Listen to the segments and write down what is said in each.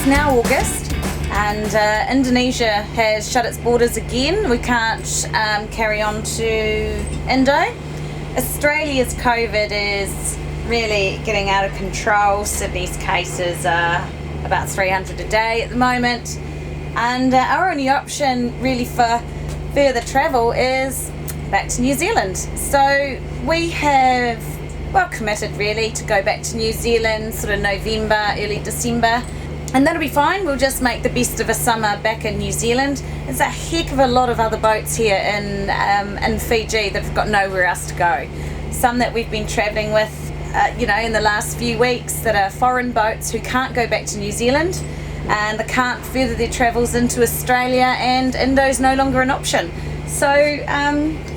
now August and Indonesia has shut its borders again. We can't carry on to Indo. Australia's COVID is really getting out of control. Sydney's cases are about 300 a day at the moment, and our only option really for further travel is back to New Zealand. So we have committed really to go back to New Zealand sort of November, early December, and that'll be fine. We'll just make the best of a summer back in New Zealand. There's a heck of a lot of other boats here in Fiji that have got nowhere else to go. Some that we've been travelling with in the last few weeks that are foreign boats who can't go back to New Zealand and they can't further their travels into Australia, and Indo's no longer an option. So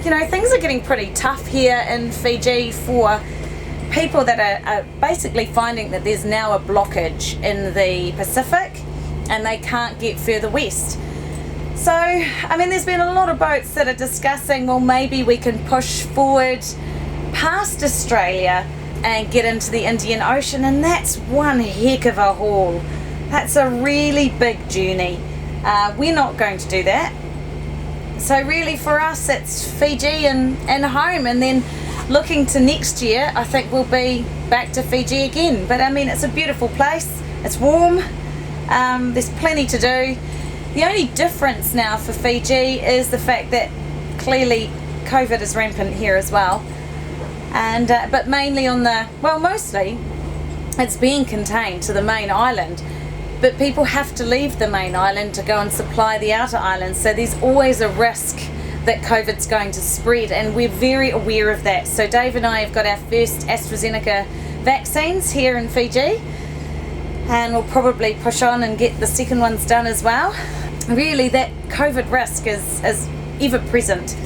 things are getting pretty tough here in Fiji for people that are basically finding that there's now a blockage in the Pacific and they can't get further west. So there's been a lot of boats that are discussing, well, maybe we can push forward past Australia and get into the Indian Ocean, and that's one heck of a haul. That's a really big journey. We're not going to do that. So really for us it's Fiji and home, and then looking to next year I think we'll be back to Fiji again. But it's a beautiful place, it's warm, there's plenty to do. The only difference now for Fiji is the fact that clearly COVID is rampant here as well, and but mainly mostly it's being contained to the main island. But people have to leave the main island to go and supply the outer islands, so there's always a risk that COVID's going to spread, and we're very aware of that. So Dave and I have got our first AstraZeneca vaccines here in Fiji, and we'll probably push on and get the second ones done as well. Really, that COVID risk is ever present,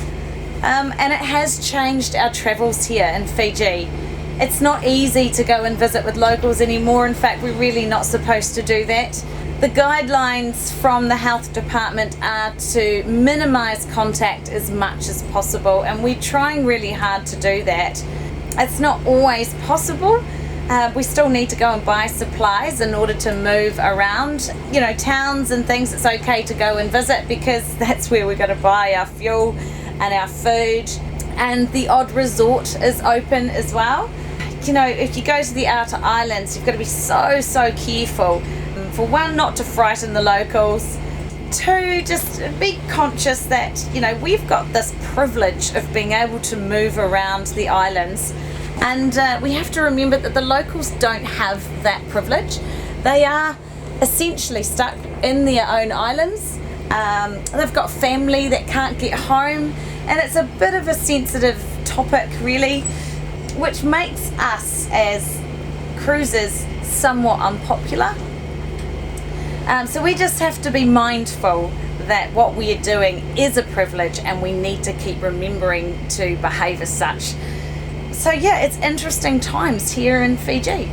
and it has changed our travels here in Fiji. It's not easy to go and visit with locals anymore. In fact, we're really not supposed to do that. The guidelines from the health department are to minimise contact as much as possible, and we're trying really hard to do that. It's not always possible. We still need to go and buy supplies in order to move around, towns and things. It's okay to go and visit because that's where we're going to buy our fuel and our food, and the odd resort is open as well. If you go to the outer islands, you've got to be so careful. For one, not to frighten the locals. Two, just be conscious that, we've got this privilege of being able to move around the islands. And we have to remember that the locals don't have that privilege. They are essentially stuck in their own islands. They've got family that can't get home. And it's a bit of a sensitive topic, really, which makes us as cruisers somewhat unpopular. So we just have to be mindful that what we are doing is a privilege, and we need to keep remembering to behave as such. So yeah, it's interesting times here in Fiji.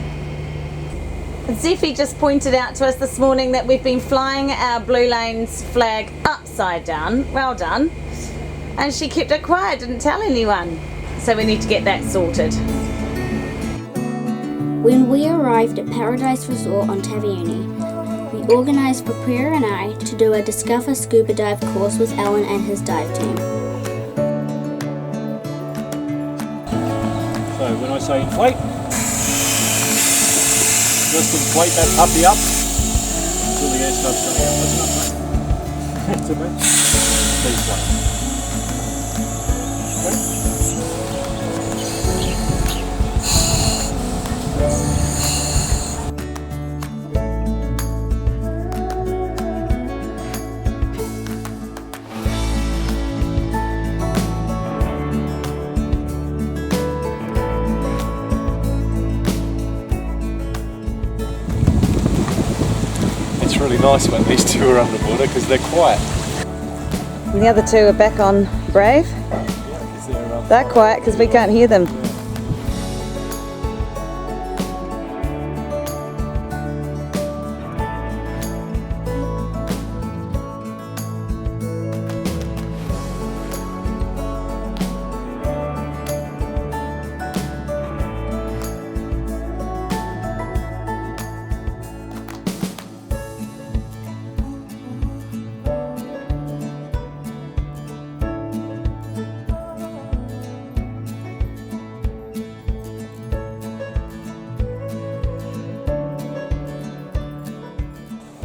Zephy just pointed out to us this morning that we've been flying our Blue Lanes flag upside down. Well done. And she kept it quiet, didn't tell anyone. So we need to get that sorted. When we arrived at Paradise Resort on Taveuni, we organised for Priya and I to do a Discover Scuba Dive course with Alan and his dive team. So when I say inflate, just inflate that puppy up until the air starts coming out. That's enough, mate. That's it, mate. Please wait. It's really nice when these two are underwater because they're quiet. And the other two are back on Brave. Yeah, they're quiet because we can't hear them.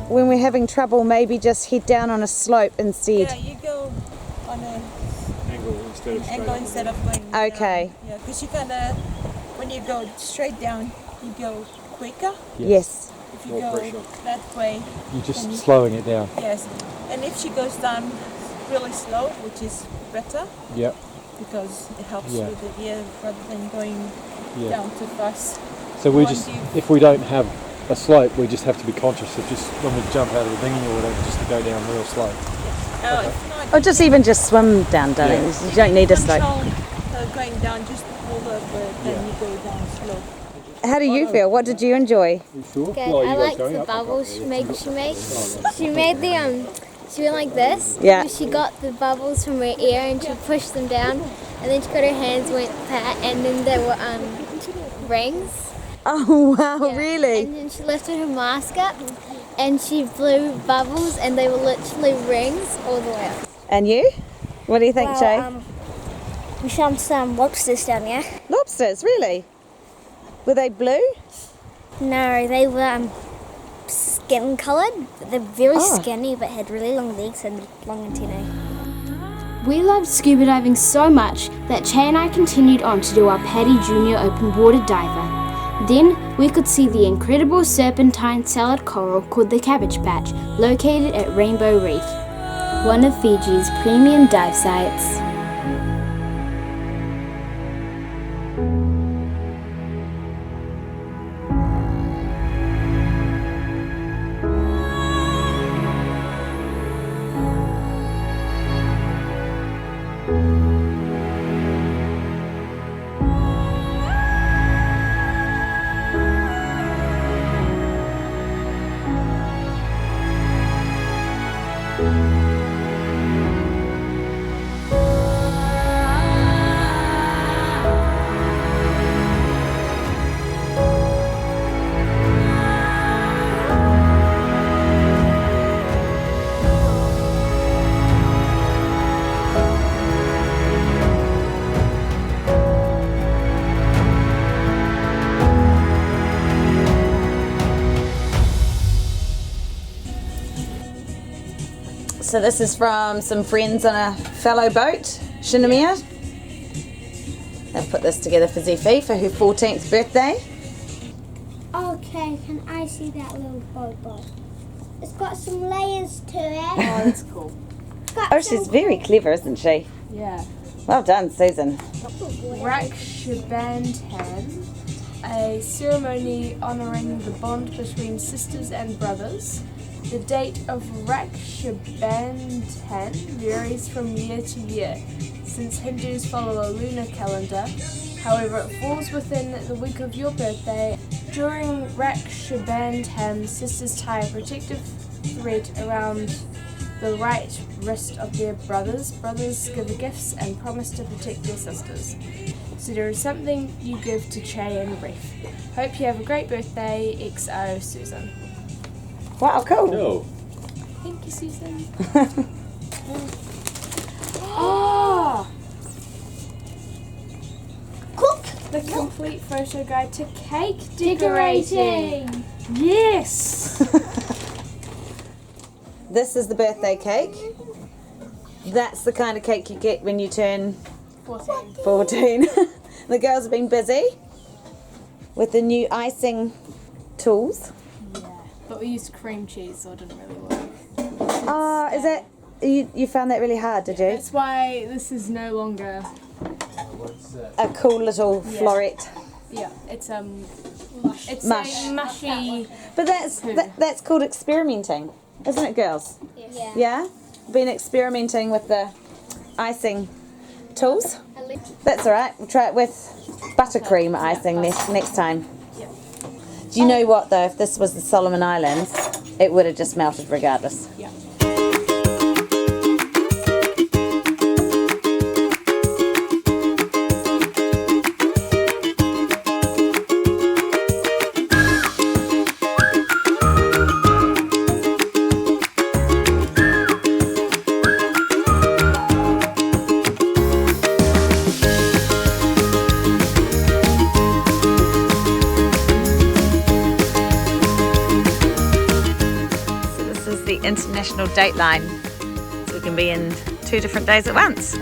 when we're having trouble, maybe just head down on a slope instead. Yeah, you go on an Angle instead of straight angle up. instead of going Okay. down. Yeah, because you kind of, when you go straight down, you go quicker. Yes. If you More go pressure. that way, You're just Then you- slowing it down. yes. And if she goes down really slow, which is better, Yep. because it helps Yeah. with the ear rather than going Yeah. down too fast. So we Once just, you- if we don't have a slope, we just have to be conscious of just when we jump out of the dinghy or whatever, just to go down real slow. If not, Or just even just swim down, darling. Yeah. You don't need a slope. control going down, just hold up, then you go down slow. How do you feel? What did you enjoy? You sure? Good. I like the bubbles she makes. She made the she went like this. Yeah. She got the bubbles from her ear and she pushed them down, and then she got her hands went pat, and then there were rings. Oh, wow, Yeah. really? And then she lifted her mask up, and she blew bubbles, and they were literally rings all the way up. And you? What do you think, Shay? We found some lobsters down there. Lobsters, really? Were they blue? No, they were skin coloured. They're very Oh. skinny but had really long legs and long antennae. We loved scuba diving so much that Che and I continued on to do our Padi Junior open water diver. Then we could see the incredible serpentine salad coral called the Cabbage Patch, located at Rainbow Reef, one of Fiji's premium dive sites. So this is from some friends on a fellow boat, Shinomia. They've put this together for Zephy for her 14th birthday. Okay, can I see that little boat? It's got some layers to it. Oh, that's cool. Oh, she's very clever, isn't she? Yeah. Well done, Susan. Rakshabandhan, a ceremony honouring the bond between sisters and brothers. The date of Rakshabandhan varies from year to year, since Hindus follow a lunar calendar. However, it falls within the week of your birthday. During Rakshabandhan, sisters tie a protective thread around the right wrist of their brothers. Brothers give gifts and promise to protect their sisters. So there is something you give to Che and Reef. Hope you have a great birthday, XO Susan. Wow, cool. No. Thank you, Susan. Oh! Cook! The complete photo guide to cake decorating. Yes! This is the birthday cake. That's the kind of cake you get when you turn 14. The girls have been busy with the new icing tools. But we used cream cheese, so it didn't really work. Oh, is that, you found that really hard, did you? That's why this is no longer. A cool little floret. Yeah, it's it's Mush. a mushy. But that's called experimenting, isn't it, girls? Yeah. Yeah? Been experimenting with the icing tools. That's all right. We'll try it with buttercream icing next time. Do you know what, though? If this was the Solomon Islands, it would have just melted regardless. Yeah. international date line, so we can be in 2 different days at once.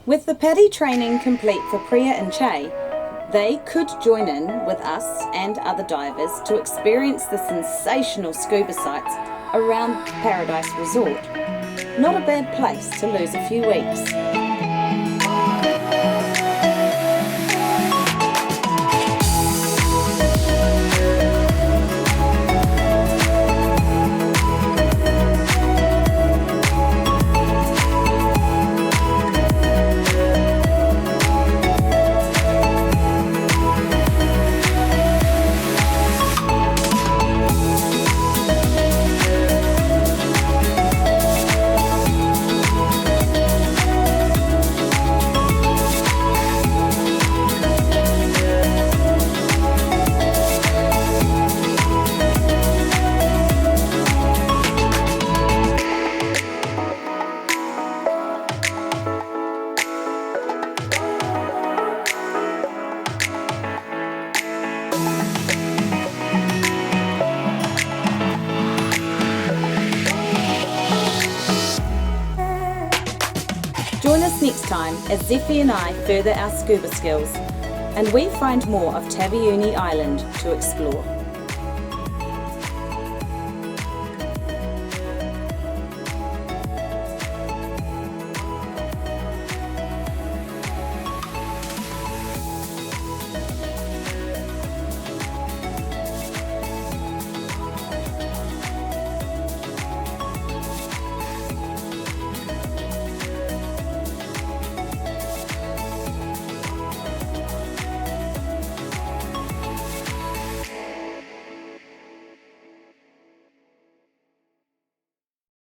With the Padi training complete for Priya and Che, they could join in with us and other divers to experience the sensational scuba sights around Paradise Resort. Not a bad place to lose a few weeks. Join us next time as Zephy and I further our scuba skills and we find more of Taveuni Island to explore.